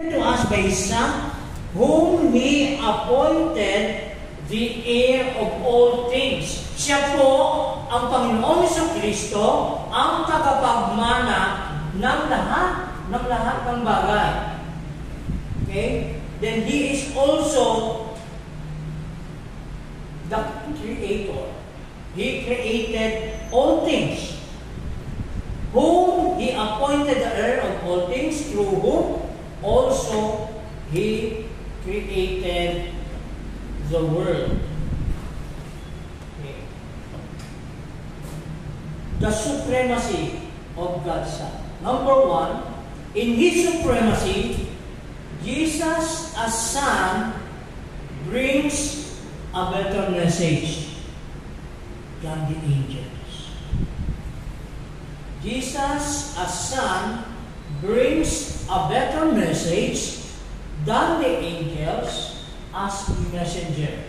to us by His Son, whom He appointed the heir of all things. Siya po ang Panginoong Jesucristo, ang tagapagmana ng lahat ng bagay. Okay? Then He is also the Creator. He created all things. Whom He appointed the heir of all things, through whom also He created the world. Okay. The supremacy of God's Son. Number one, in His supremacy, Jesus as Son brings a better message than the angels. Jesus as Son brings a better message than the angels as messenger.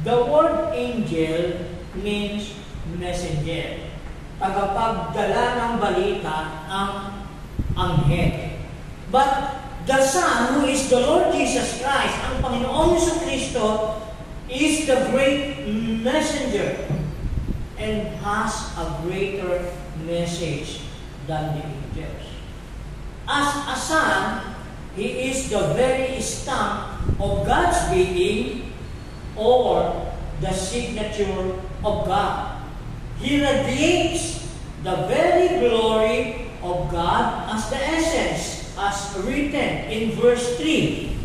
The word angel means messenger. Tagapagdala ng balita ang anghel. But the Son, who is the Lord Jesus Christ, ang Panginoong Jesucristo, is the great messenger and has a greater message than the angels. As a Son, He is the very stamp of God's being or the signature of God. He radiates the very glory of God as the essence, as written in verse 3.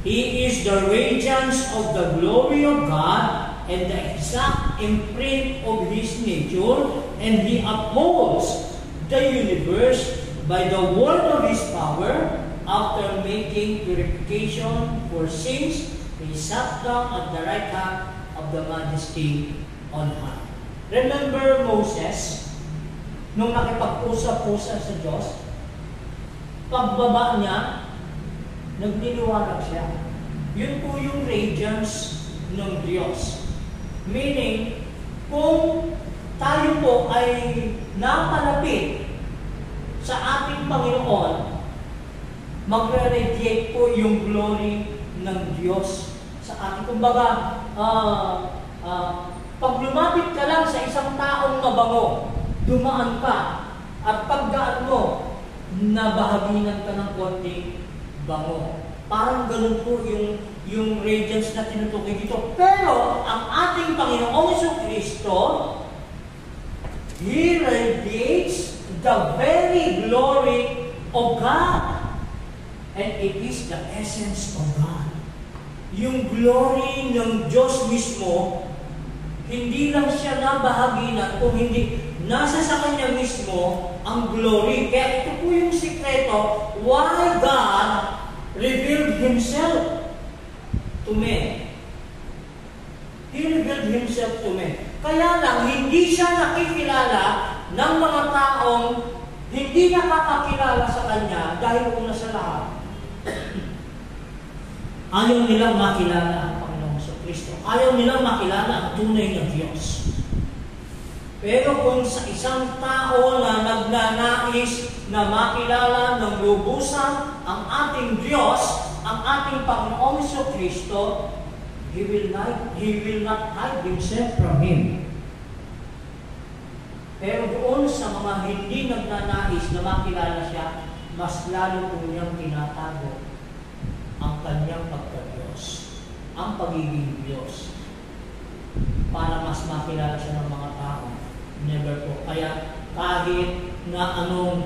He is the radiance of the glory of God and the exact imprint of His nature, and He upholds the universe by the word of His power. After making purification for sins, He sat down at the right hand of the Majesty on high. Remember Moses, nung nakipag-usap-usap sa Diyos, pagbaba niya, nagliliwanag siya. Yun po yung radiance ng Diyos. Meaning, kung tayo po ay napalapit sa ating Panginoon, magre-radiate po yung glory ng Diyos sa ating. Kumbaga, pag lumapit ka lang sa isang taong mabango, dumaan ka, at pagdaan mo, nabahaginan ka ng konting bango. Parang ganun po yung radiance na tinutukoy dito. Pero, ang ating Panginoong Jesucristo, He radiates the very glory of God. And it is the essence of God. Yung glory ng Diyos mismo, hindi lang siya nabahaginan, kung hindi nasa sa Kanya mismo ang glory. Kaya ito po yung sikreto why God revealed Himself to men. He revealed Himself to men. Kaya lang, hindi siya nakikilala ng mga taong hindi nakakakilala sa Kanya dahil una sa lahat, ayaw nilang makilala ang Panginoong Jesucristo. Ayaw nilang makilala ang tunay na Diyos. Pero kung sa isang tao na nagnanais na makilala ng lubusan ang ating Diyos, ang ating Panginoong Jesucristo, He will not hide Himself from Him. Pero doon sa mga hindi nagnanais na makilala siya, mas lalo po niyang tinatago ang Kanyang pagka-Diyos, ang pagiging Diyos, para mas makilala siya ng mga tao. Never po. Kaya kahit na anong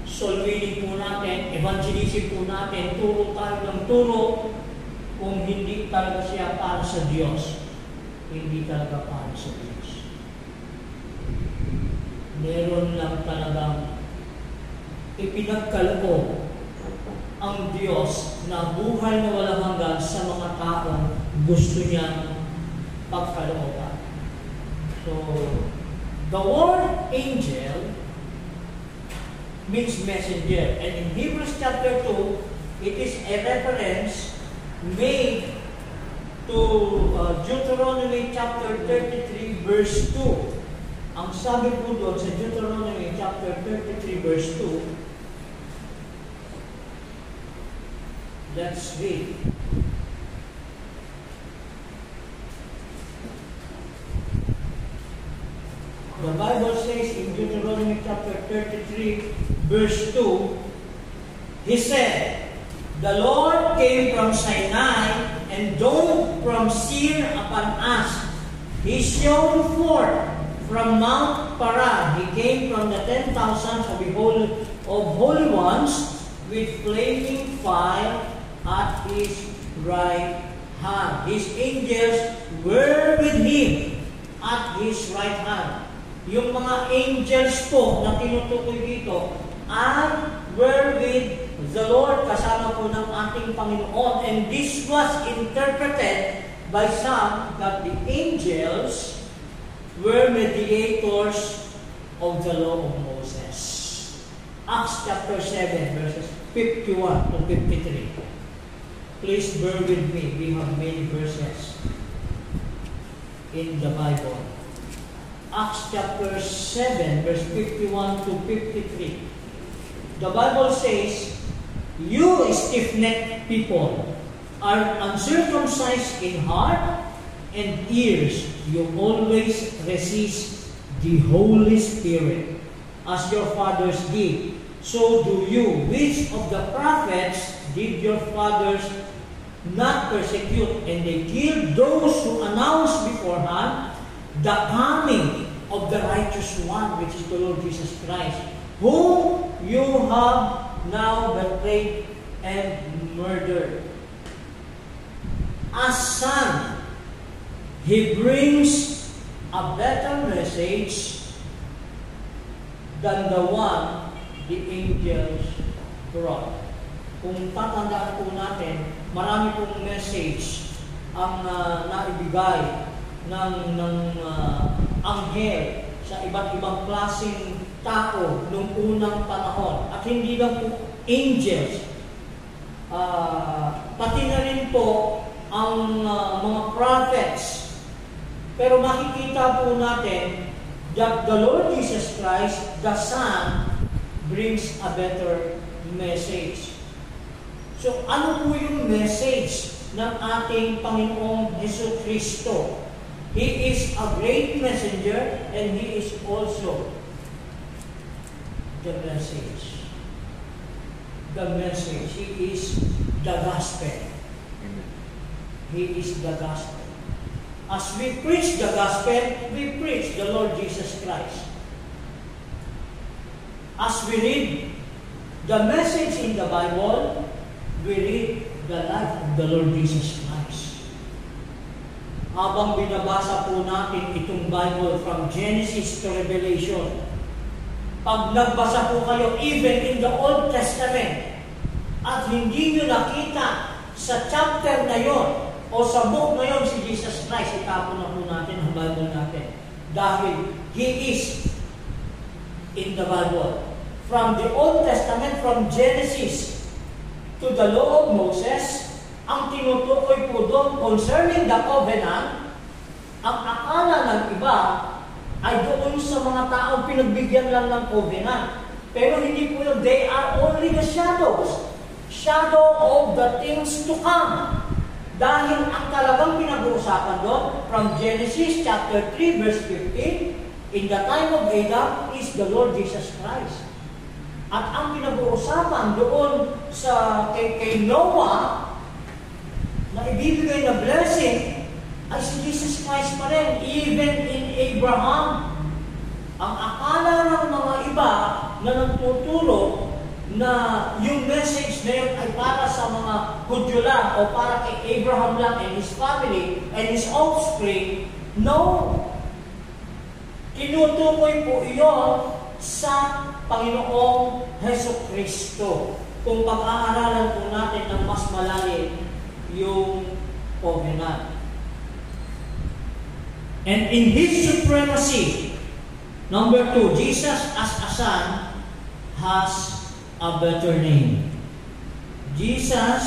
solving po natin, evangelism po natin, turo tayo ng turo, kung hindi talaga siya para sa Diyos, hindi talaga para sa Diyos. Meron lang talagang ipinagkaloob ang Diyos na buhay na walang hanggan sa mga taong gusto niyang pagkalooban. So, the word angel means messenger. And in Hebrews chapter 2, it is a reference made to Deuteronomy chapter 33 verse 2. Ang sabi po doon sa Deuteronomy chapter 33 verse 2, Let's read. The Bible says in Deuteronomy chapter 33, verse 2, He said, "The Lord came from Sinai and dawned from Seir upon us. He shone forth from Mount Paran. He came from the 10,000s of holy ones with flaming fire at His right hand. His angels were with Him at His right hand." Yung mga angels po na tinutukoy dito ay were with the Lord, kasama po ng ating Panginoon. And this was interpreted by some that the angels were mediators of the law of Moses. Acts chapter 7, verses 51 to 53. Please bear with me. We have many verses in the Bible. Acts chapter 7, verse 51 to 53. The Bible says, "You stiff-necked people are uncircumcised in heart and ears. You always resist the Holy Spirit, as your fathers did. So do you. Which of the prophets did your fathers not persecute? And they killed those who announced beforehand the coming of the righteous one, which is the Lord Jesus Christ, whom you have now betrayed and murdered. As Son, He brings a better message than the one the angels brought." Kung tatandaan po natin, marami pong message ang naibigay ng anghel sa iba't ibang klaseng tao noong unang panahon. At hindi lang po angels, pati na rin po ang mga prophets. Pero makikita po natin that the Lord Jesus Christ, the Son, brings a better message. So ano po yung message ng ating Panginoong Jesucristo? He is a great messenger and He is also the message. The message. He is the gospel. He is the gospel. As we preach the gospel, we preach the Lord Jesus Christ. As we read the message in the Bible, we read the life of the Lord Jesus Christ. Habang binabasa po natin itong Bible from Genesis to Revelation, pag nagbasa po kayo even in the Old Testament at hindi nyo nakita sa chapter na yon o sa book na yon si Jesus Christ, itapon na po natin ang Bible natin. Dahil He is in the Bible. From the Old Testament, from Genesis to the Law of Moses, ang tinutukoy po doon concerning the covenant, ang akala ng iba ay doon sa mga taong pinagbigyan lang ng covenant. Pero hindi po yun. They are only the shadows. Shadow of the things to come. Dahil ang talagang pinag-uusapan doon, from Genesis chapter 3 verse 15, in the time of Adam is the Lord Jesus Christ. At ang pinag-uusapan doon sa kay Noah, na ibibigay na blessing, ay si Jesus Christ pa rin. Even in Abraham, ang akala ng mga iba na nagtuturo na yung message na yun ay para sa mga Hudyo lang o para kay Abraham lang and his family and his offspring, no. Tinutukoy po iyon sa Panginoong Jesucristo. Kung pag-aaralan po natin ng mas malalim yung covenant. And in His supremacy, number 2, Jesus as a Son has a better name. Jesus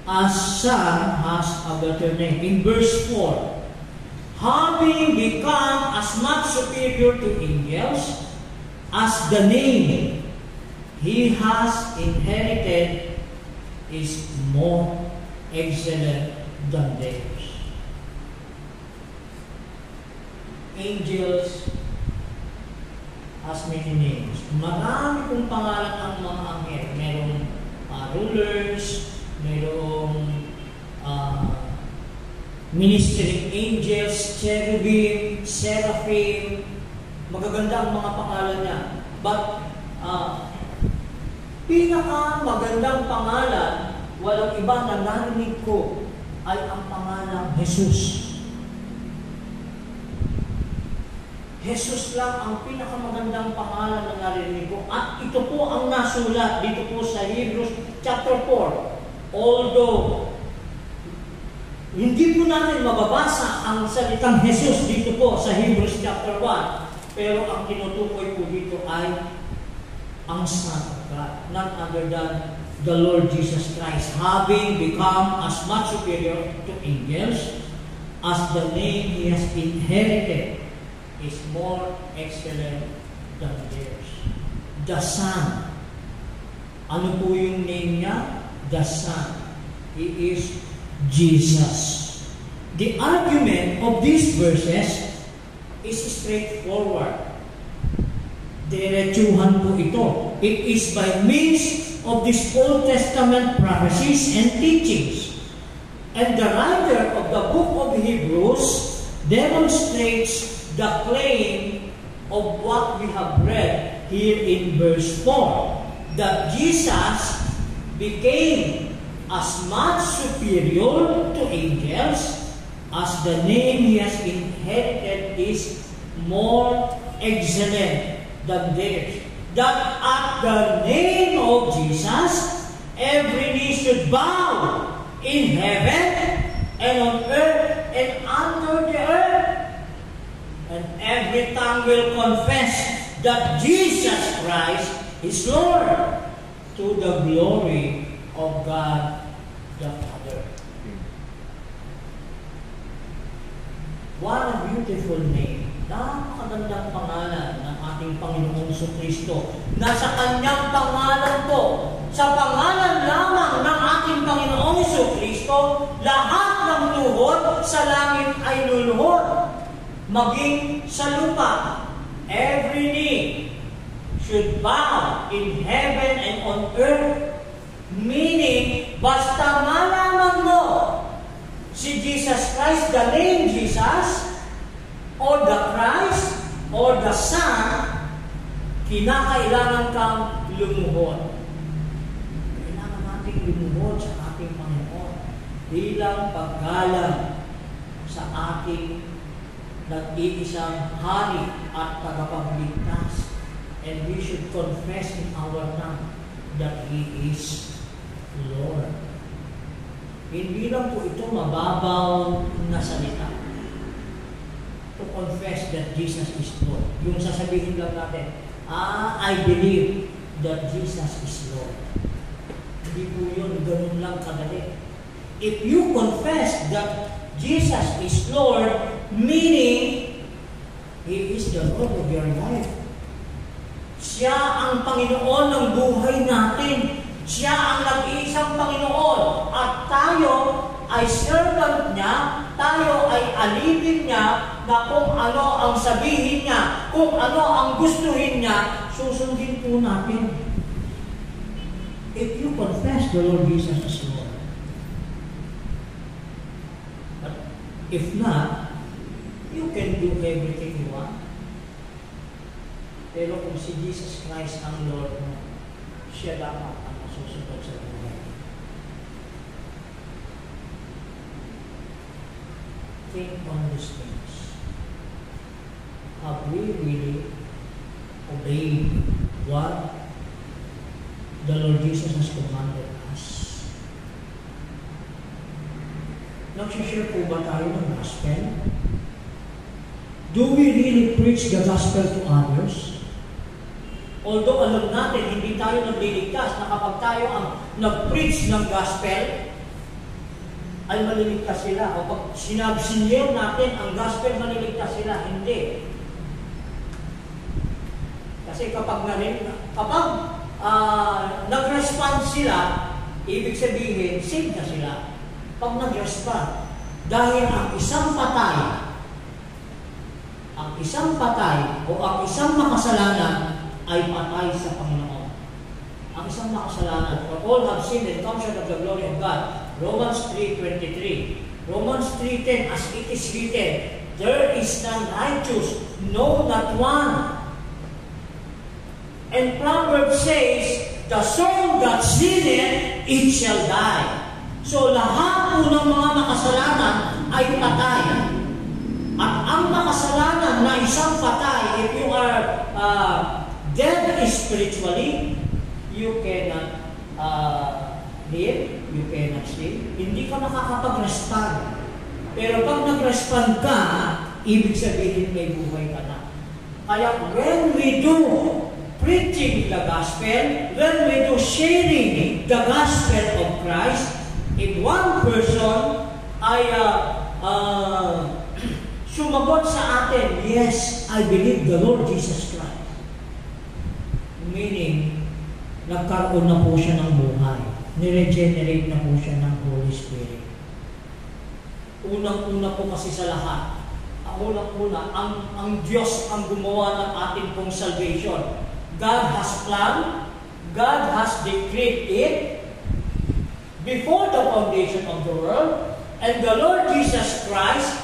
as Son has a better name. In verse 4, having become as much superior to angels as the name He has inherited is more excellent than theirs. Angels has many names. Marami kong pangalan ang mga anghel. Merong rulers, merong ministering angels, cherubim, seraphim. Magaganda ang mga pangalan niya. But pinaka-magandang pangalan, walang iba na narinig ko, ay ang pangalan Jesus. Jesus lang ang pinakamagandang pangalan na narinig ko. At ito po ang nasulat dito po sa Hebrews chapter 4. Although, hindi po natin mababasa ang salitang Jesus dito po sa Hebrews chapter 1. Pero ang tinutukoy po dito ay ang Son of God. None other than the Lord Jesus Christ, having become as much superior to angels as the name He has inherited is more excellent than theirs. The Son. Ano po yung name niya? The Son. He is Jesus. The argument of these verses is straightforward. Diretsuhan po ito. It is by means of these Old Testament prophecies and teachings. And the writer of the book of Hebrews demonstrates the claim of what we have read here in verse 4, that Jesus became as much superior to angels as the name He has inherited is more excellent than theirs. That at the name of Jesus, every knee should bow in heaven and on earth and under the earth. And every tongue will confess that Jesus Christ is Lord, to the glory of God the Father. What a beautiful name. Napakagandang pangalan ng ating Panginoong Kristo. Nasa Kanyang pangalan po, sa pangalan lamang ng ating Panginoong Kristo, lahat ng tuhod sa langit ay luluhod. Maging sa lupa, every knee should bow in heaven and on earth. Meaning, basta malaman mo si Jesus Christ, the name Jesus, or the Christ, or the Son, kinakailangan kang lumuhod. Kailangan natin lumuhod sa ating Panginoon bilang paggalang sa ating nag-iisang hari at tagapagligtas. And we should confess in our tongue that He is Lord. Hindi lang po ito mababaw na salita. To confess that Jesus is Lord. Yung sasabihin lang natin, I believe that Jesus is Lord. Hindi po yun, ganun lang kadali. If you confess that Jesus is Lord, meaning, He is the Lord of your life. Siya ang Panginoon ng buhay natin. Siya ang nag-iisang Panginoon. At tayo ay servant niya, tayo ay alipin niya, na kung ano ang sabihin niya, kung ano ang gustuhin niya, susundin po natin. If you confess the Lord Jesus is Lord. If not, you can do everything you want. Pero kung si Jesus Christ ang Lord mo, siya dapat ang masusunod sa buhay. Think on these things. Have we really obeyed what the Lord Jesus has commanded us? Nagsishare po ba tayo ng gospel? Do we really preach the gospel to others? Although alam natin, hindi tayo nagliligtas na kapag tayo ang nag-preach ng gospel, ay maliligtas sila. O pag sinabsinyer natin ang gospel, maliligtas sila. Hindi. Kasi kapag nag-respond sila, ibig sabihin, saved na sila. Pag nag-respond, dahil ang isang patay o ang isang makasalanan ay patay sa Panginoon. Ang isang makasalanan, for all have sinned and come short of the glory of God. Romans 3:23. Romans 3:10, as it is written, there is none righteous, no, not one. And Proverbs says, the soul that sinneth, it shall die. So lahat po ng mga makasalanan ay patay. At ang makasalanan na isang patay, if you are dead spiritually, you cannot live, you cannot sleep. Hindi ka makakapag-respond. Pero pag nag-respond ka, ibig sabihin may buhay ka na. Kaya when we do preaching the gospel, when we do sharing the gospel of Christ, if one person ay sumagot sa atin, yes, I believe the Lord Jesus Christ. Meaning, nagkaroon na po siya ng buhay. Niregenerate na po siya ng Holy Spirit. Unang-una po kasi sa lahat, ang Diyos ang gumawa ng ating pong salvation. God has planned, God has decreed it before the foundation of the world, and the Lord Jesus Christ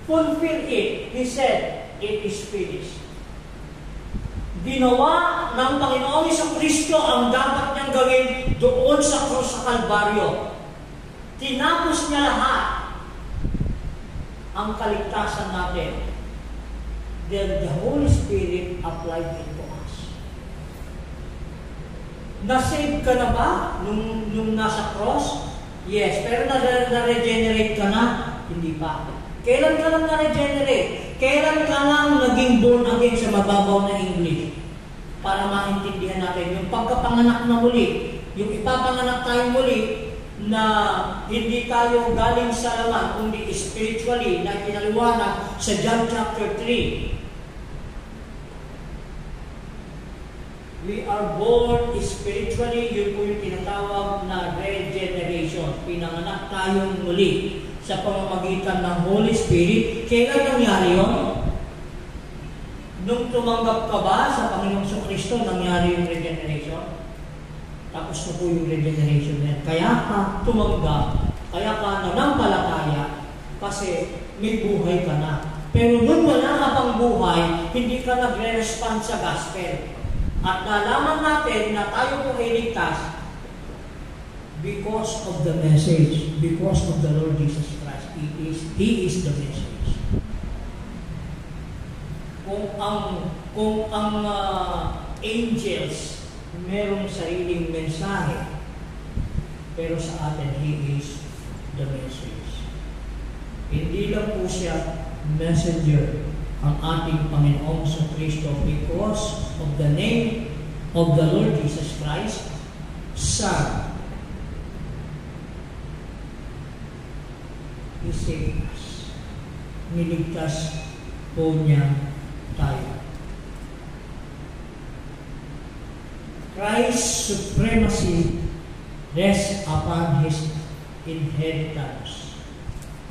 fulfilled it. He said, it is finished. Ginawa ng Panginoong Kristo ang dapat niyang gawin doon sa krus sa Kalbaryo. Tinapos niya lahat ang kaligtasan natin. Then the Holy Spirit applied it to us. Na-save ka na ba nung nasa cross? Yes. Pero na-regenerate ka na? Hindi pa. Kailan ka lang na-regenerate? Kailan ka lang naging born again sa mababaw na English? Para maintindihan natin yung pagkapanganak na muli, yung ipapanganak tayo muli na hindi tayo galing sa laman, kundi spiritually na pinaliwanag sa John chapter 3. We are born spiritually, yun po yung tinatawag na regeneration. Pinanganak tayong muli sa pamamagitan ng Holy Spirit. Kailan nangyari yun? Nung tumanggap ka ba sa Panginoong Kristo, nangyari yung regeneration? Tapos na po yung regeneration yan. Kaya ka tumanggap, kaya ka nanampalataya, kasi may buhay ka na. Pero nung wala ka pang buhay, hindi ka nagre-respond sa gospel. At nalaman natin na tayo po ay ligtas because of the message, because of the Lord Jesus Christ. He is the message. Kung ang angels merong sariling mensahe, pero sa atin, He is the message. Hindi lang po siya messenger ang ating Panginoong sa Kristo because of the name of the Lord Jesus Christ, Son. He saved us. Niligtas po niya tayo. Christ's supremacy rests upon His inheritance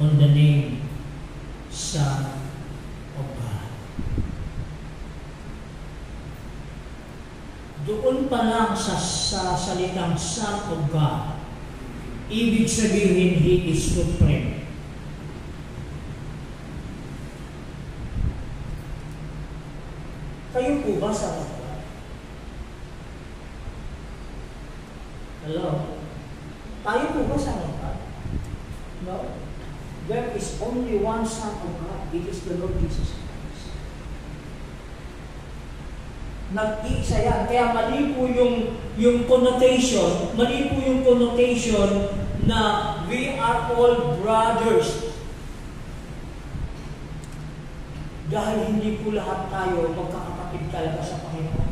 on the name Son of God. Doon pa lang sa salitang Son of God, ibig sabihin He is supreme. Kayo po ba Son of God? Hello? Tayo po ba Son of God? No. There is only one Son of God. It is the Lord Jesus Christ. Nag-iisa yan. Kaya mali po yung connotation, na we are all brothers. Dahil hindi po lahat tayo magkakapatid talaga sa Panginoon.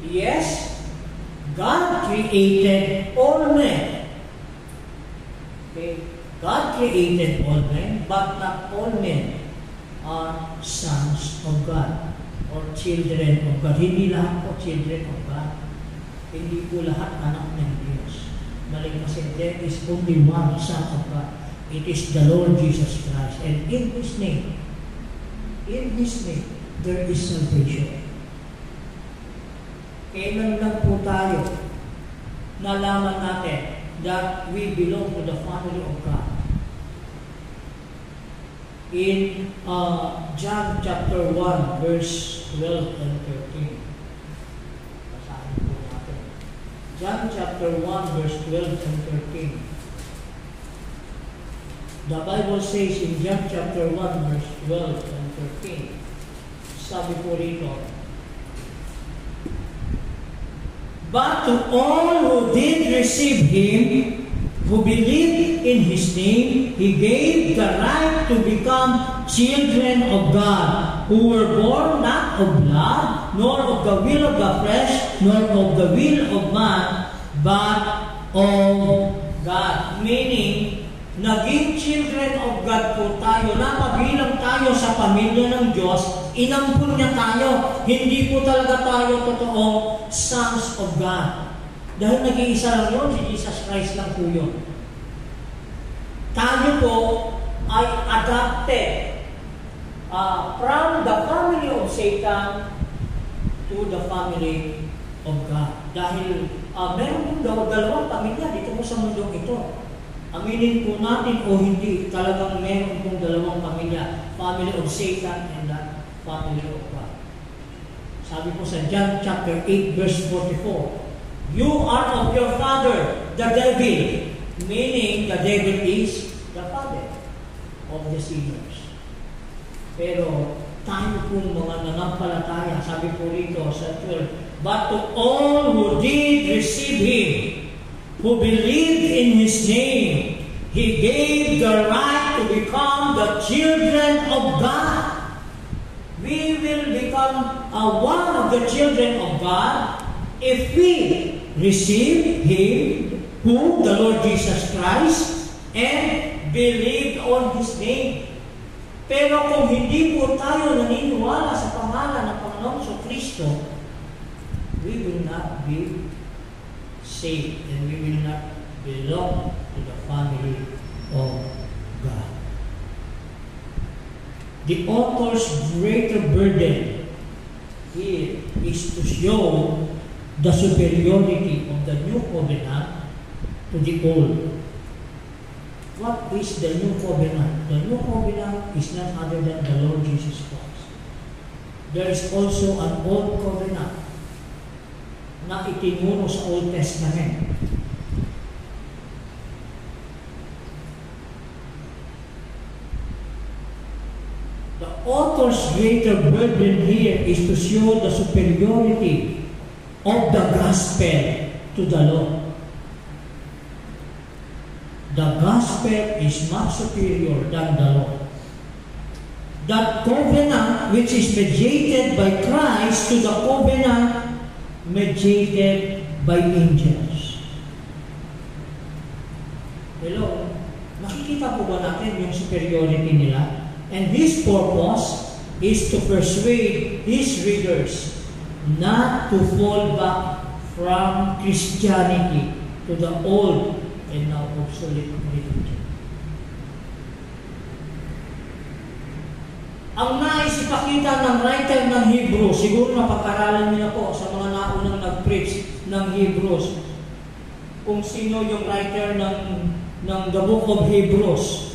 Yes, God created all men. Okay? God created all men, but not all men are sons of God or children of God. Hindi lahat po children of God. Hindi po lahat anak ng Diyos. Mali kasi there is only one Son of God. It is the Lord Jesus Christ. And in His name, there is salvation. Kailan lang po tayo nalaman natin that we belong to the family of God? In John chapter 1, verse 12 and 13. Basahin po natin. John chapter 1, verse 12 and 13. The Bible says in John chapter 1, verse 12 and 13, sabi po rito, but to all who did receive Him, who believed in His name, He gave the right to become children of God, who were born not of blood, nor of the will of the flesh, nor of the will of man, but of God. Meaning, naging children of God po tayo, na mabilang tayo sa pamilya ng Diyos, inampun niya tayo. Hindi po talaga tayo totoong sons of God. Dahil nag-iisa lang yun, si Jesus Christ lang po yun. Tayo po ay adopted from the family of Satan to the family of God. Dahil meron po dalawang pamilya dito po sa mundong ito. Aminin po natin o hindi, talagang meron pong dalawang pamilya, family of Satan and the family of God. Sabi po sa John chapter 8 verse 44, you are of your father, the devil, meaning the devil is the father of the sinners. Pero tayo pong mga nanampalataya, sabi po rito sa 12, but to all who did receive Him, who believed in His name, He gave the right to become the children of God. We will become one of the children of God if we receive Him, who, the Lord Jesus Christ, and believed on His name. Pero kung hindi po tayo naniniwala sa pangalan ng Panginoon sa Kristo, we will not be saved, and we will not belong to the family of God. The author's greater burden here is to show the superiority of the new covenant to the old. What is the new covenant? The new covenant is none other than the Lord Jesus Christ. There is also an old covenant na itinuro sa Old Testament. The author's greater burden here is to show the superiority of the gospel to the law. The gospel is much superior than the law. That covenant which is mediated by Christ to the covenant mediated by angels. Hello? Nakikita po ba natin yung superiority nila? And His purpose is to persuade His readers not to fall back from Christianity to the old and now obsolete religion. Ang nais ipakita ng writer ng Hebrews, siguro napag-aralan niyo na po sa mga naunang nag-preach ng Hebrews, kung sino yung writer ng the book of Hebrews.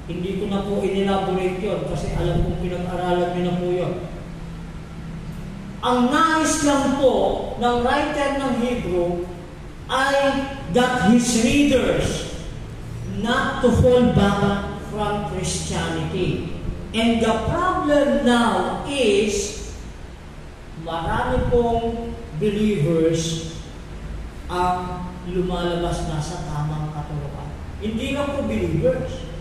Hindi ko na po in-elaborate yun kasi alam kong pinag-aralan niyo na po yun. Ang nais lang po ng writer ng Hebrew ay that his readers not to fall back from Christianity. And the problem now is marami pong believers ang lumalabas na sa tamang katuruan. Hindi lang po believers.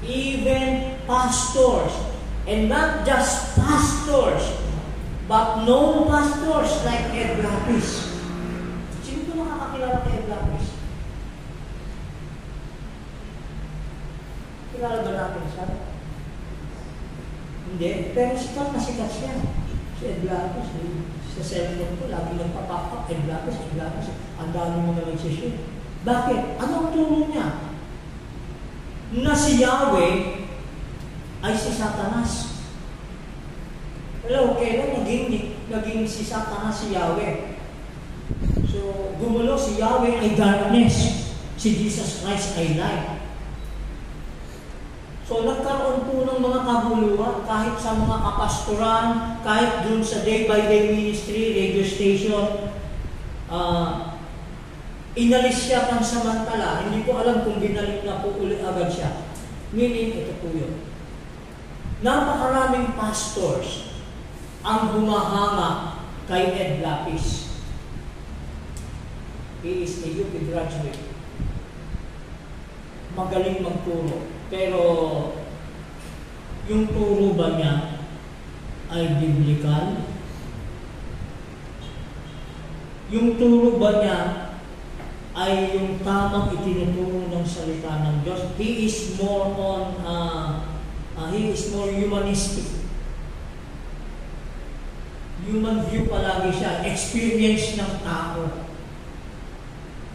Even pastors. And not just pastors, but known pastors like Ed Lapis. Sino po nakakakilala kay Ed Lapis? Kilala ba natin siya? Hindi. Pero sikat na sikat siya. Si Ed Lapis. Sa cellphone ko, lagi nagpapakap, Edlapis. Ang dami mga nagsishare. Bakit? Ano ang turo niya? Na si Yahweh ay si Satanas. Hello, kailan naging si Satanas si Yahweh? So, gumulo si Yahweh ay darkness. Si Jesus Christ ay light. So, nagkaroon po ng mga kaguluhan kahit sa mga kapastoran, kahit dun sa day-by-day ministry, radio station, inalis siya pansamantala. Hindi ko alam kung binalik na po ulit agad siya. Meaning, ito po yun. Napakaraming pastors ang humahanga kay Ed Lapis. He is a UP graduate. Magaling magturo. Pero, yung turo ba niya ay biblical? Yung turo ba niya ay yung tamang itinuturo ng salita ng Diyos? He is more humanistic. Human view palagi siya. Experience ng tao.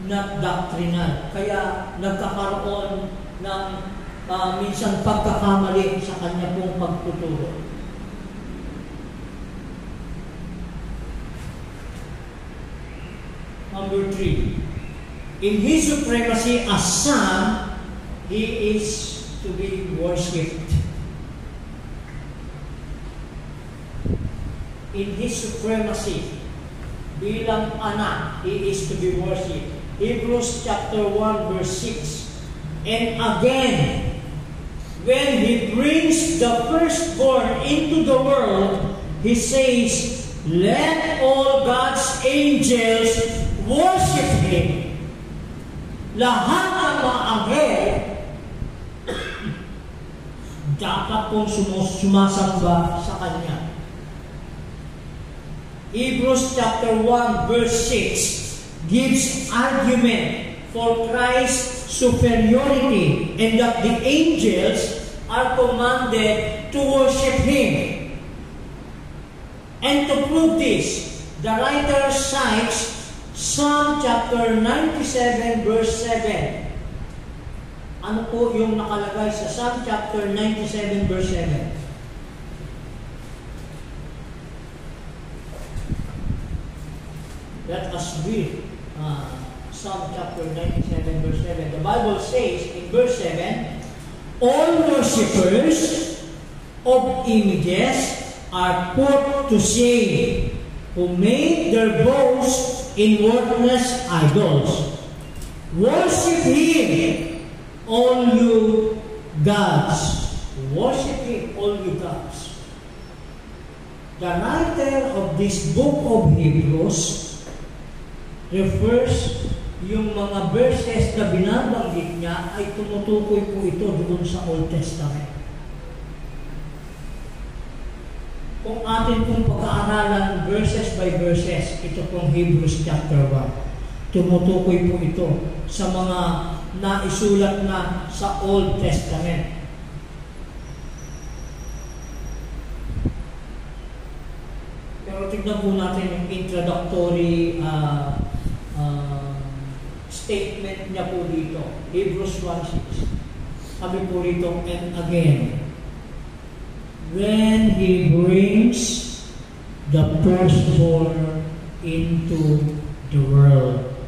Not doctrinal. Kaya nagkakaroon ng minsan pagkakamali sa kanya pong pagtuturo. Number 3. In His supremacy as Son, He is to be worshipped. In His supremacy, bilang anak, He is to be worshipped. Hebrews chapter 1 verse 6. And again, when He brings the firstborn into the world, He says, let all God's angels worship Him. Lahat ng mga anghel dapat pong sumasamba sa Kanya. Hebrews chapter 1 verse 6 gives argument for Christ's superiority and that the angels are commanded to worship Him. And to prove this, the writer cites Psalm chapter 97 verse 7. Ano po yung nakalagay sa Psalm chapter 97 verse 7? Let us read Psalm chapter 97 verse 7. The Bible says in verse 7, all worshippers of images are put to shame, who made their boast in worthless idols. Worship Him, all you gods. Worship Him, all you gods. The writer of this book of Hebrews refers yung mga verses na binabanggit niya ay tumutukoy po ito doon sa Old Testament. Kung atin pong pag-aaralan verses by verses, ito pong Hebrews chapter 1. Tumutukoy po ito sa mga naisulat na sa Old Testament. Pero tignan po natin yung introductory statement niya po dito. Hebrews 1:6. Sabi po rito, and again, when He brings the firstborn into the world.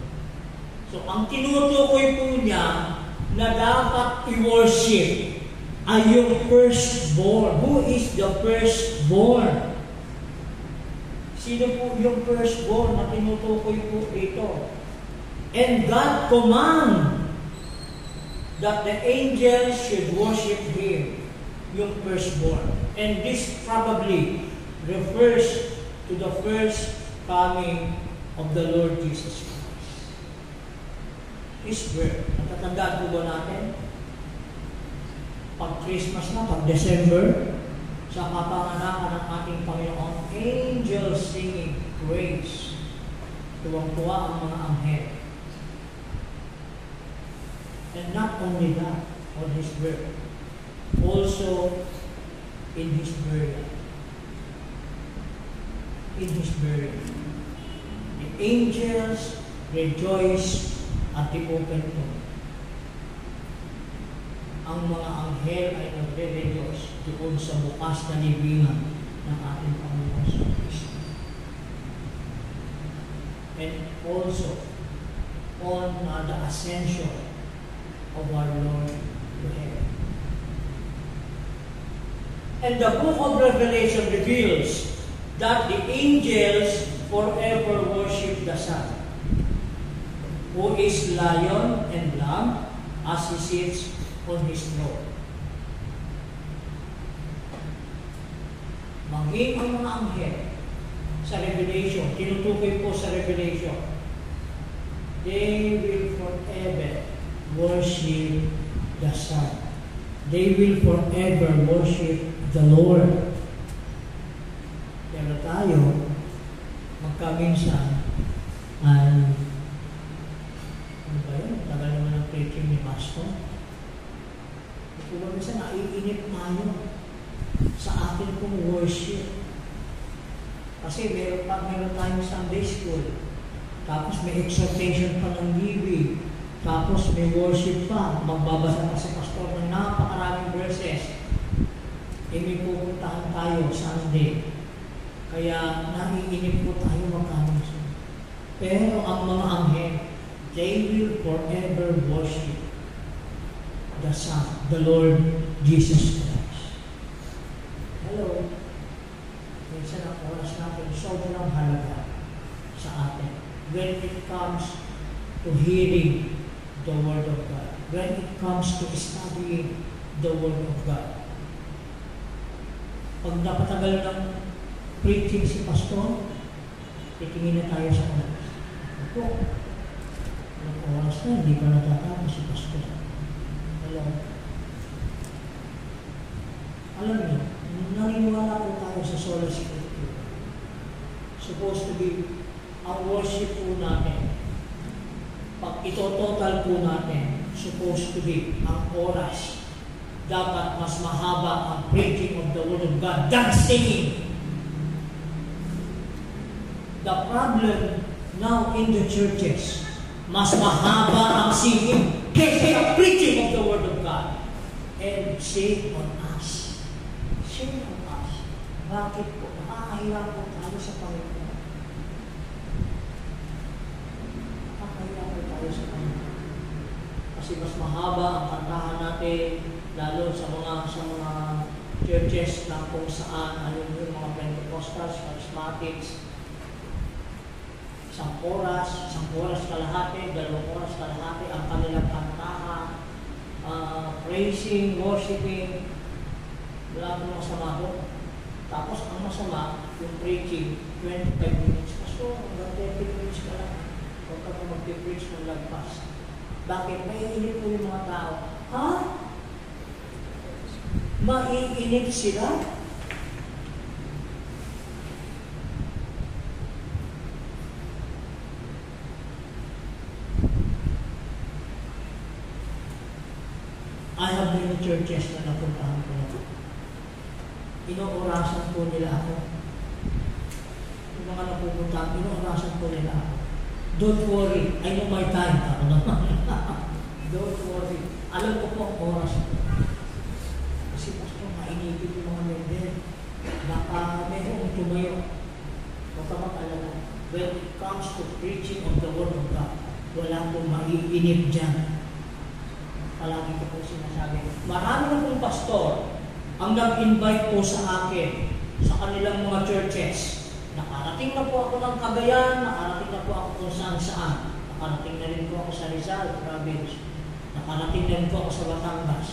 So, ang tinutukoy po niya na dapat i-worship ay yung firstborn. Who is the firstborn? Sino po yung firstborn na tinutukoy po dito? And God command that the angels should worship Him, yung firstborn. And this probably refers to the first coming of the Lord Jesus Christ. His birth. Natatandaan po ba natin? Pag Christmas na, pag December, sa kapanganakan ng ating Panginoon, angels singing praise. Tuwang-tuwa ang mga anghel. And not only that, on His birth, also in His burial. in His burial. The angels rejoice at the open tomb. Ang mga anghel ay nagre-rejoice doon sa bukas na libingan ng ating Panginoon sa Kristo. And also on the ascension of our Lord to heaven. And the book of Revelation reveals that the angels forever worship the Son, who is lion and lamb, as He sits on His throne. Maging ang mga anghel sa Revelation, tinutukoy po sa Revelation, they will forever worship the Son. They will forever worship the Lord. Pero tayo, magkaminsan, ay, ano ba yun? Tagal naman ang preaching ni Pastor. Kung minsan, naiinip tayo sa atin pong worship. Kasi meron tayong Sunday school. Tapos may exhortation pa ng libig. Tapos may worship pa. Magbabasa pa si Pastor ng napakaraming verses. May pupuntahan tayo Sunday. Kaya naiinip po tayo magkaminsan. Pero ang mga anghel, they will forever worship the Son, the Lord Jesus Christ. Hello. Minsan ang oras natin sobrang halaga sa atin. When it comes to hearing the Word of God. When it comes to studying the Word of God. Pag napatagal ng preaching si Pastor, titingin na tayo sa oras. Ito, ang oras na, hindi pa natatapos si Pastor. Alam niyo, naniniwala po tayo sa sola scriptura. Supposed to be ang worship po natin. Pag ito-total po natin, supposed to be ang oras. Dapat mas mahaba ang preaching of the Word of God than singing. The problem now in the churches, mas mahaba ang singing kaysa ang preaching of the Word of God. And shame on us. Shame on us. Bakit po? Nakakahirap po tayo sa Panginoon. Nakakahirap po tayo sa Panginoon. Kasi mas mahaba ang kantahan natin, lalo sa mga churches na kung saan, yung mga Pentecostals, Charismatics, isang oras kalahati, 2 oras kalahati, ang kanilang kantahan, praising, worshiping, wala akong masama doon. Tapos ang masama, yung preaching, 25 minutes. Pastor, hanggang 30 minutes ka lang. Huwag ka pa mag-preach ng lagpas. Bakit? Maiinip po yung mga tao. Ha? Maiinip sila? I have many churches na napuntahan ko na. Inoorasan po nila ako. Yung mga napupuntahan, inoораsan po nila ako. Don't worry, I know my time. Ako naman. Don't worry. Alam ko po ang oras ko. Kasi Pastor, mainipin yung mga member. Baka mayroong tumayo. Huwag ka mag-alala. When it comes to preaching of the Word of God, wala pong maiinip dyan. Palagi ko po sinasabi. Marami na pong pastor ang nag-invite po sa akin sa kanilang mga churches. Nakarating na po ako ng Cagayan, nakarating na po ako kung saan-saan. Nakarating na rin po ako sa Rizal province. Nakarating na rin po ako sa Batangas.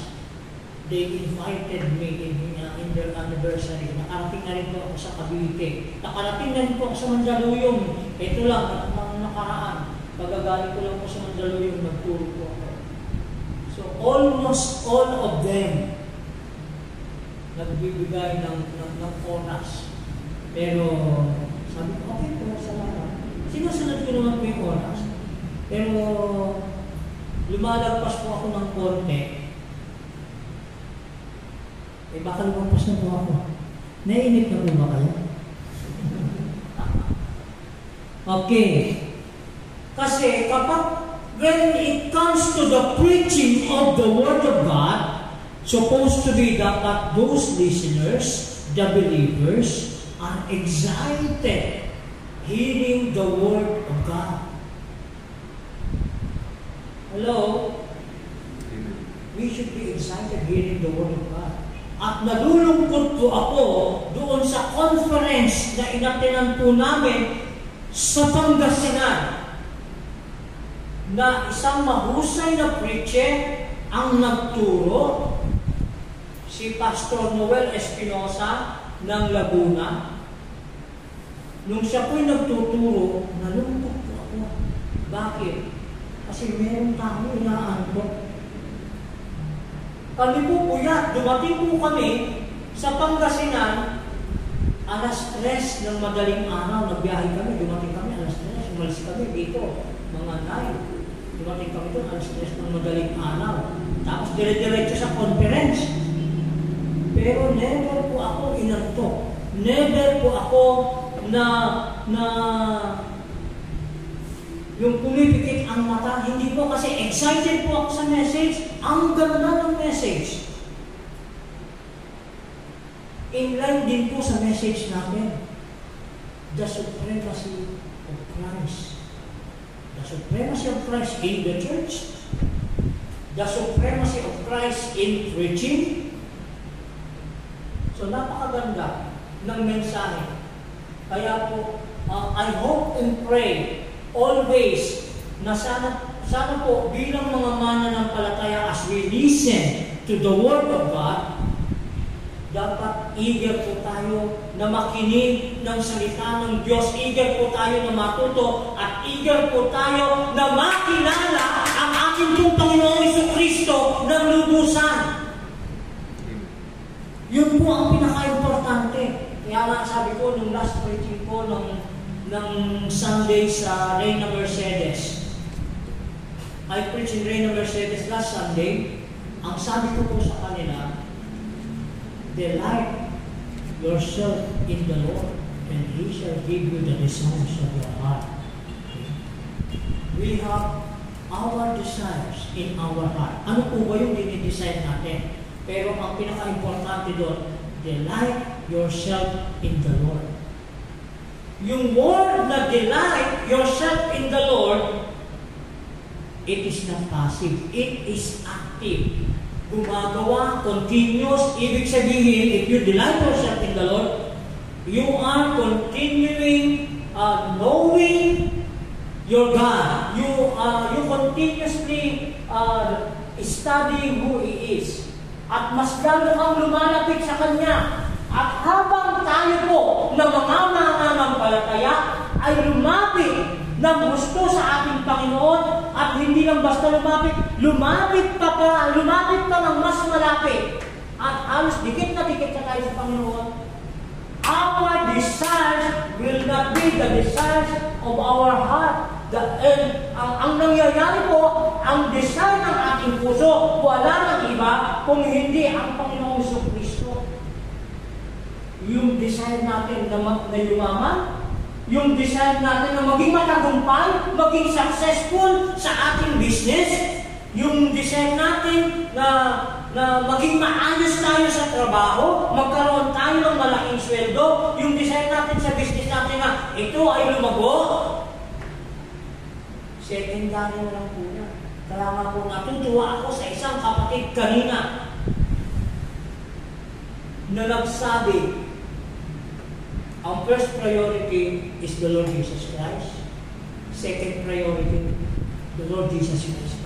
They invited me in their anniversary. Nakarating na rin po ako sa Cavite. Nakarating na rin po ako sa Mandaluyong. Ito lang, ang nakaraan. Pagagaling ko lang po sa Mandaluyong, nagturo po ako. So almost all of them nagbibigay ng oras. Pero sabi ko, okay po, salamat. Sinusunod ko naman po yung oras. Pero lumalagpas po ako ng konti. Baka lumagpas na po ako. Naiinip na po ba kayo? Okay. Kasi kapag when it comes to the preaching of the Word of God, supposed to be dapat those listeners, the believers, are excited hearing the Word of God. Hello? We should be excited hearing the Word of God. At nalulungkot po ako doon sa conference na inatinan po namin sa Pangasinan na isang mahusay na preacher ang nagturo, si Pastor Noel Espinosa ng Laguna. Nung siya po'y nagtuturo, nalungkot po ako. Bakit? Kasi meron tao inaantok. Kami po kuya, dumating po kami sa Pangasinan, alas 3 ng madaling araw, nagbiyahe kami, dumating kami alas 3, umalis kami dito, mga 9. Dumating kami doon, alas 3 ng madaling araw. Tapos dire-diretso sa conference. Pero never po ako inantok. Never po ako na yung pumipikit ang mata, hindi po kasi excited po ako sa message. Ang ganda ng message. In line din po sa message natin, the supremacy of Christ. The supremacy of Christ in the church. The supremacy of Christ in preaching. So napakaganda ng mensahe. Kaya po, I hope and pray always na sana po bilang mga mananampalataya as we listen to the Word of God, dapat eager po tayo na makinig ng salita ng Diyos, eager po tayo na matuto, at eager po tayo na makilala ang ating pong Panginoong Jesucristo ng lubusan. Yun po ang pinaka-importante. Kaya nga sabi ko nung last preaching ko ng Sunday sa Reina Mercedes. I preached in Reina Mercedes last Sunday. Ang sabi ko po sa kanila, delight yourself in the Lord, and He shall give you the desires of your heart. Okay? We have our desires in our heart. Ano po ba yung dinidesire natin? Pero ang pinaka-importante doon, delight yourself in the Lord. Yung word na delight yourself in the Lord, it is not passive. It is active. Gumagawa, continuous. Ibig sabihin, if you delight yourself in the Lord, you are continuing knowing your God. You continuously studying who He is. At mas lalo kang lumalapit sa Kanya. At habang tayo po na mga mananampalataya ay lumapit ng gusto sa ating Panginoon, at hindi lang basta lumapit pa ng mas malapit, at halos dikit na tayo sa Panginoon, our desires will not be the desires of our heart. Ang nangyayari po, ang desire ng ating puso, wala ng iba kung hindi ang Panginoong Jesucristo. Yung desire natin na yumaman, yung desire natin na maging matagumpay, maging successful sa ating business, yung desire natin na maging maayos tayo sa trabaho, magkaroon tayo ng malaking sweldo, yung desire natin sa business natin na ito ay lumago, secondary na lang po na. Kaya nga po natutuwa ako sa isang kapatid kanina na nagsabi, ang first priority is the Lord Jesus Christ. Second priority, the Lord Jesus Christ.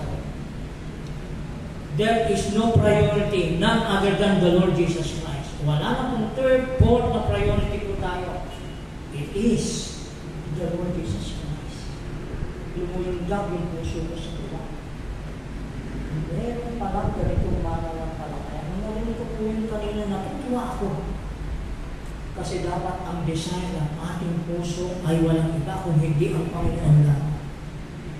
There is no priority, none other than the Lord Jesus Christ. Wala na pong third, fourth na priority po tayo. It is the Lord Jesus Christ. Lumulundag yung puso ko sa iba. Meron palang ganitong mananampalataya. Nung narinig ko po yung kanina, natutuwa ako. Kasi dapat ang desire ng ating puso ay walang iba kung hindi ang Panginoon lang.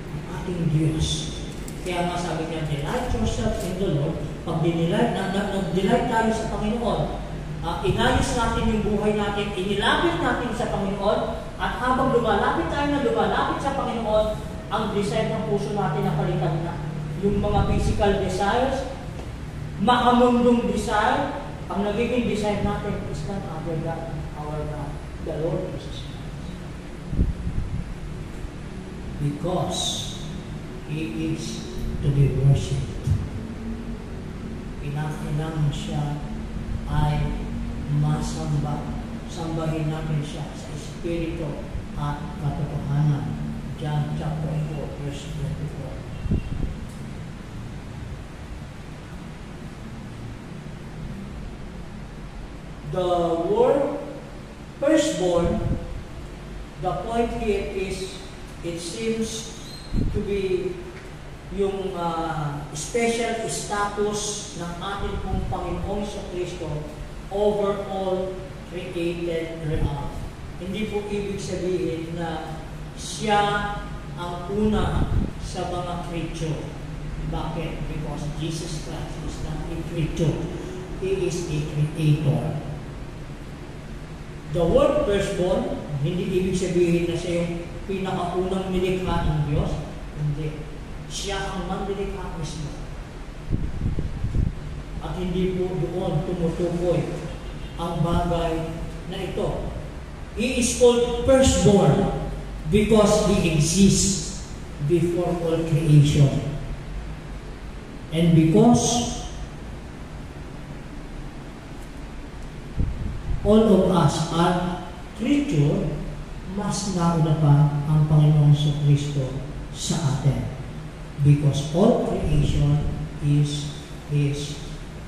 Ang ating Diyos. Kaya nga sabi niya, delight yourself in the Lord. Pag nag-delight tayo sa Panginoon, inayos natin yung buhay natin, inilapit natin sa Panginoon, at habang lumalapit tayo na lumalapit sa Panginoon, ang desire ng puso natin nakalitan na. Yung mga physical desires, makamundong desire, ang nagiging desire natin is not other than our God, the Lord Jesus Christ. Because He is to be worshipped. Kinakailangan siya ay masamba. Sambahin natin siya sa Espiritu at katotohanan. John chapter 4, verse 24. The word firstborn, the point here is, it seems to be yung special status ng ating pong Panginoong Kristo over all created realm. Hindi po ibig sabihin na siya ang una sa mga creature. Bakit? Because Jesus Christ is not a creature. He is a creator. The word firstborn, hindi ibig sabihin na siya yung pinakaunang nilikha ng Diyos. Hindi. Siya ang manlilikha mismo. At hindi po doon tumutukoy ang bagay na ito. He is called firstborn because He exists before all creation. And because all of us are creature, mas nauna pa ang Panginoong Kristo sa atin. Because all creation is His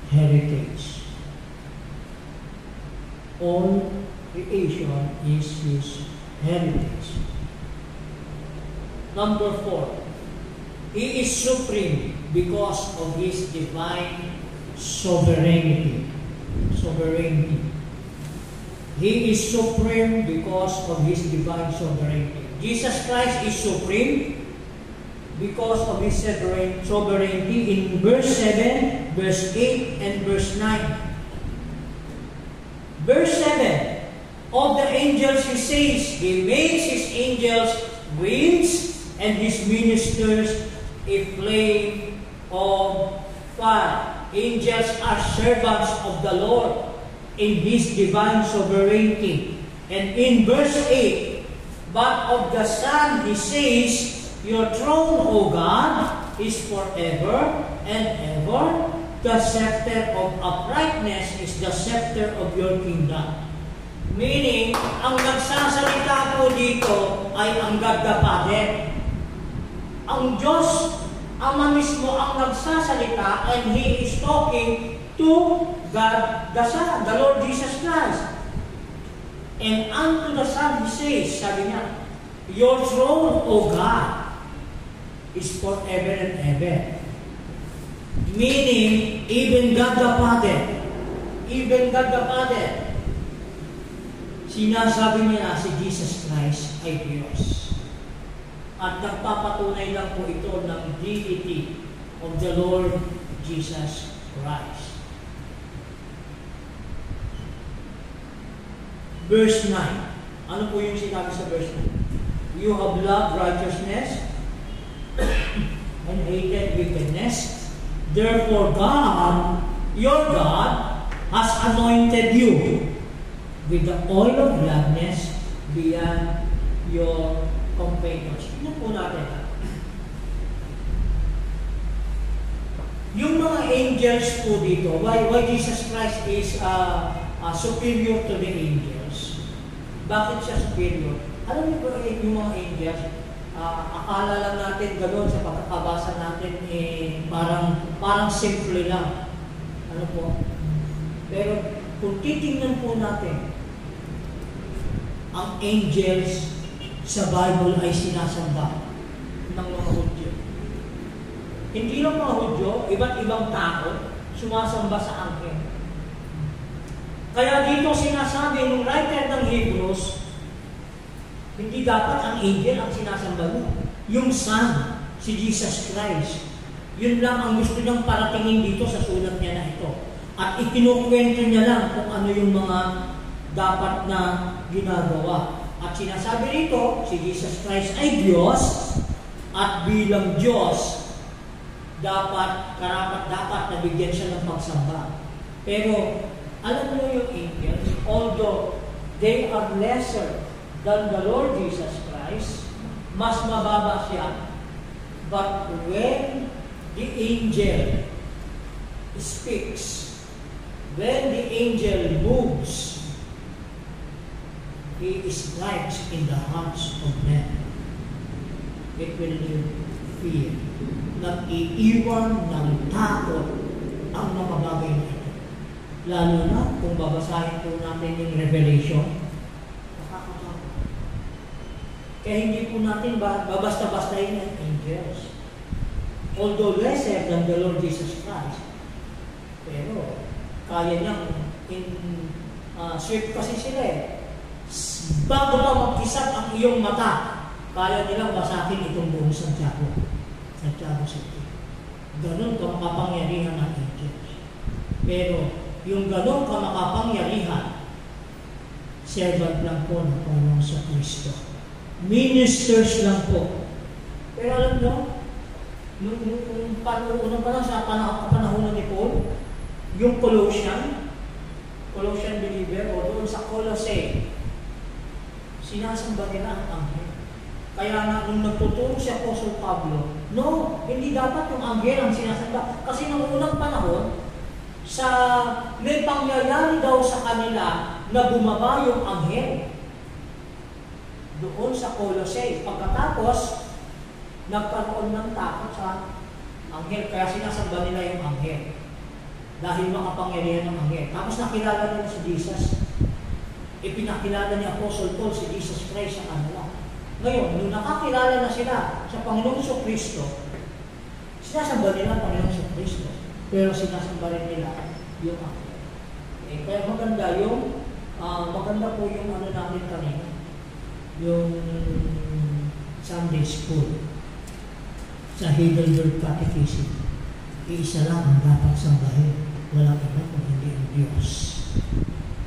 heritage. All creation is His heritage. Number 4, He is supreme because of His divine sovereignty. He is supreme because of His divine sovereignty. Jesus Christ is supreme because of His sovereignty in verse 7, verse 8, and verse 9. Verse 7, of the angels He says, He makes His angels winds and His ministers a flame of fire. Angels are servants of the Lord in His divine sovereignty. And in verse 8, but of the Son He says, Your throne, O God, is forever and ever. The scepter of uprightness is the scepter of your kingdom. Meaning, ang nagsasalita po dito ay ang God the Father. Ang Diyos, Ama mismo ang nagsasalita, and He is talking to God the Son, the Lord Jesus Christ. And unto the Son He says, sabi niya, Your throne, O God, is forever and ever. Meaning, even God the Father, sinasabi niya na si Jesus Christ ay Diyos. At nagpapatunay lang po ito ng deity of the Lord Jesus Christ. Verse 9. Ano po yung sinabi sa verse 9? You have loved righteousness and hated wickedness. Therefore God, your God, has anointed you with the oil of gladness beyond your companions. Tingnan po natin. Yung mga angels po dito, why Jesus Christ is superior to the angels? Bakit siya superior? Alam niyo ba yung mga angels, akala lang natin gano'n sa pagkakabasa natin, parang simple lang. Ano po? Pero kung titingnan po natin, ang angels sa Bible ay sinasamba ng mga Hudyo. Hindi lang mga Hudyo, iba't ibang tao sumasamba sa anghel. Kaya dito sinasabi ng writer ng Hebrews, hindi dapat ang angel ang sinasamba mo. Yung Son, si Jesus Christ. Yun lang ang gusto niyang paratingin dito sa sulat niya na ito. At ikinukwento niya lang kung ano yung mga dapat na ginagawa. At sinasabi rito, si Jesus Christ ay Diyos, at bilang Diyos, dapat nabigyan siya ng pagsamba. Pero, alam mo yung angels, although they are lesser than the Lord Jesus Christ, mas mababa siya. But when the angel speaks, when the angel moves, he strikes in the hearts of men. It will leave fear. Nag-iiwan ng takot ang mga bagay na ito. Lalo na kung babasahin po natin yung Revelation, nakakatakot. Kaya hindi po natin babasta-bastahin ang angels. Although lesser than the Lord Jesus Christ, pero kaya niyang swift kasi sila eh. Bago pa magkisap ang iyong mata, kaya nilang basahin itong buong Santiago City. Ganon ka makapangyarihan ng angels. Pero yung ganon ka makapangyarihan, servant lang po ng Panginoon sa Kristo. Ministers lang po. Pero alam nyo, nung panuunan pa lang sa panahon ni Paul, yung Colossian believer o doon sa Colossae, sinasamba nila ang anghel. Kaya nga nung nagtuturo si Apostle Pablo, no, hindi dapat yung anghel ang sinasamba. Kasi nung unang panahon, may pangyayari daw sa kanila na bumaba yung anghel doon sa Colossae. Pagkatapos, nagkaroon ng takot sa anghel. Kaya sinasamba nila yung anghel. Dahil makapangyarihan ng anghel. Tapos nakilala nila si Jesus. Ipinakilala ni Apostle Paul si Jesus Christ sa kanila. Ngayon, nung nakakilala na sila sa Panginoong Kristo, sinasamba nila ang Panginoong Kristo. Pero sinasamba rin nila yung anghel. Kaya maganda po yung natin kanina. Yung Sunday School sa Heidelberg Catechism. Iisa lang ang dapat sambahin. Walang iba kung hindi ang Diyos.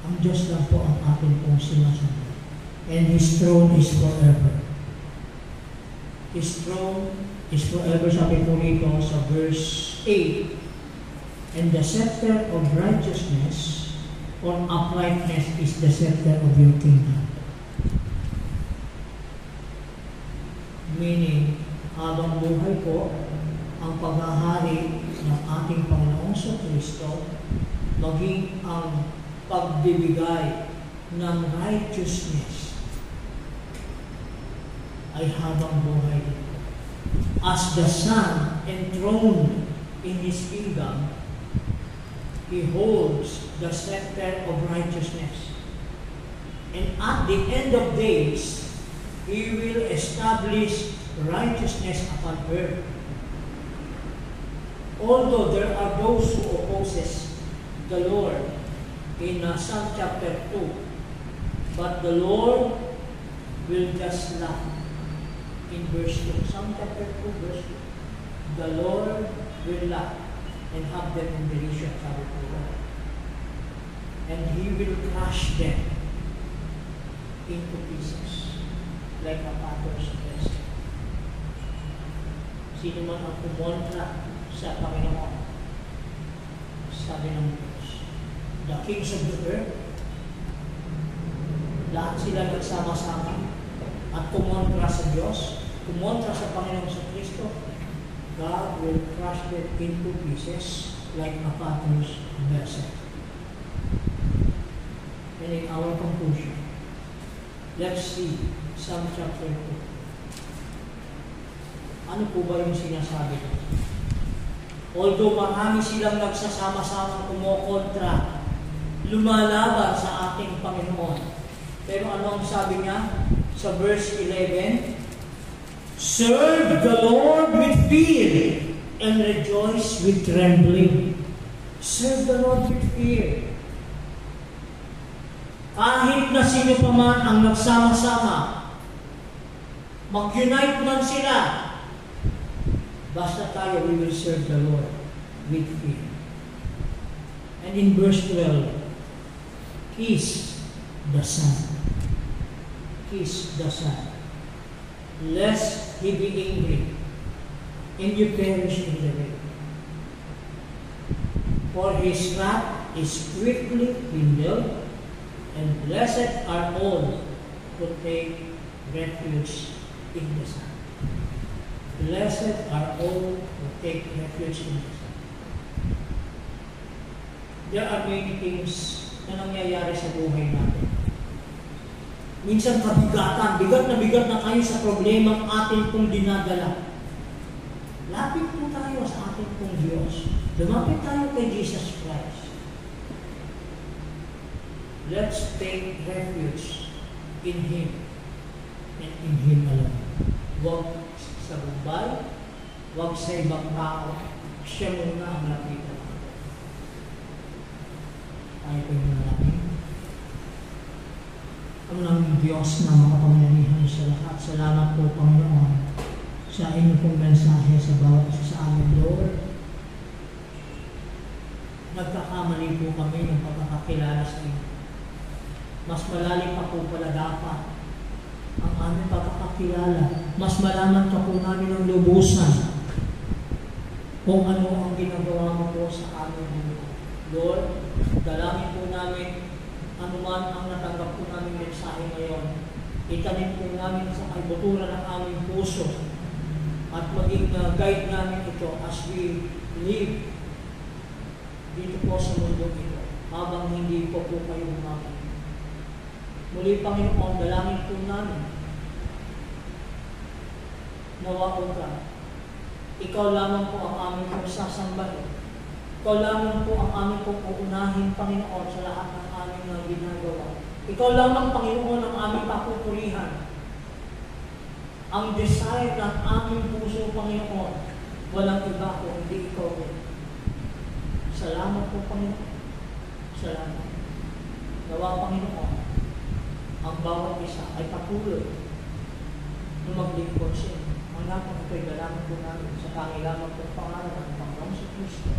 Ang Diyos lang po ang atin pong sinasamba. And His throne is forever. His throne is forever, sabi po rito sa verse 8. And the scepter of righteousness or uprightness is the scepter of your kingdom. Meaning, habang buhay po, ang paghahari ng ating Panginoong Kristo, maging ang pagbibigay ng righteousness ay habang buhay dito. As the Son enthroned in His kingdom, He holds the scepter of righteousness. And at the end of days, He will establish righteousness upon earth. Although there are those who opposes the Lord in Psalm chapter 2, but the Lord will just laugh in verse 2. Psalm chapter 2, verse 2. The Lord will laugh and have them in derision, sabi po Lord. And He will crush them into pieces like a potter's vessel. Sino man ang kumontra sa Panginoon, sabi ng Diyos, the kings of the earth, lahat sila nagsama-sama at kumontra sa Diyos, kumontra sa Panginoon sa Kristo, God will crush them into pieces like a potter's vessel. And in our conclusion, let's see Psalm chapter 2. Ano po ba yung sinasabi ko? Although marami silang nagsasama-sama kumokontra, lumalaban sa ating Panginoon. Pero ano ang sabi niya sa verse 11? Serve the Lord with fear and rejoice with trembling. Serve the Lord with fear. Kahit na sino pa man ang nagsama-sama, mag-unite man sila, basta tayo, we will serve the Lord with fear. And And in verse 12, kiss the Son. Kiss the Son, lest he be angry, and you perish in the way. For his wrath is quickly kindled, and blessed are all who take refuge in the Son. Blessed are all who take refuge in the Son. There are many things na nangyayari sa buhay natin. Minsan kabigatan, bigat na kayo sa problemang atin pong dinadala. Lapit po tayo sa ating pong Diyos. Lumapit tayo kay Jesus Christ. Let's take refuge in Him and in Him alone. Huwag sa bumbay, huwag sa ibang tao. Siya muna ang lapitan. Tayo po yung namin. Ang naming Diyos na makapangyarihan sa lahat. Salamat po, Panginoon, sa inyo pong mensahe sa bawat isa sa amin, Lord. Nagkakamali po kami ng pagkakakilala sa inyo. Mas malalim pa po pala dapat ang aming pagkakakilala. Mas malaman pa po namin ang lubusan kung ano ang ginagawa mo po sa amin, Lord. Dalangin po namin anuman ang natanggap po namin mensahe ngayon. Itanim po namin sa kaibuturan ng aming puso at maging guide namin ito as we live dito po sa mundong ito habang hindi po kayo bumabalik. Muli, Panginoon, dalangin po namin nawao ka. Ikaw lamang po ang aming pong sasambahin. Ikaw lamang po ang aming pong uunahin, Panginoon, sa lahat ng aming ginagawa. Ikaw lamang, Panginoon, ang aming papupurihan. Ang desire ng aming puso, Panginoon, walang iba po, hindi ikaw din. Salamat po, Panginoon. Salamat. Nawa, Panginoon, ang bawat isa ay patuloy na maglingkod siya. Ang lahat ng ito'y dalangin po namin sa kangilamang pong pangalan ng Panginoon sa Kristo.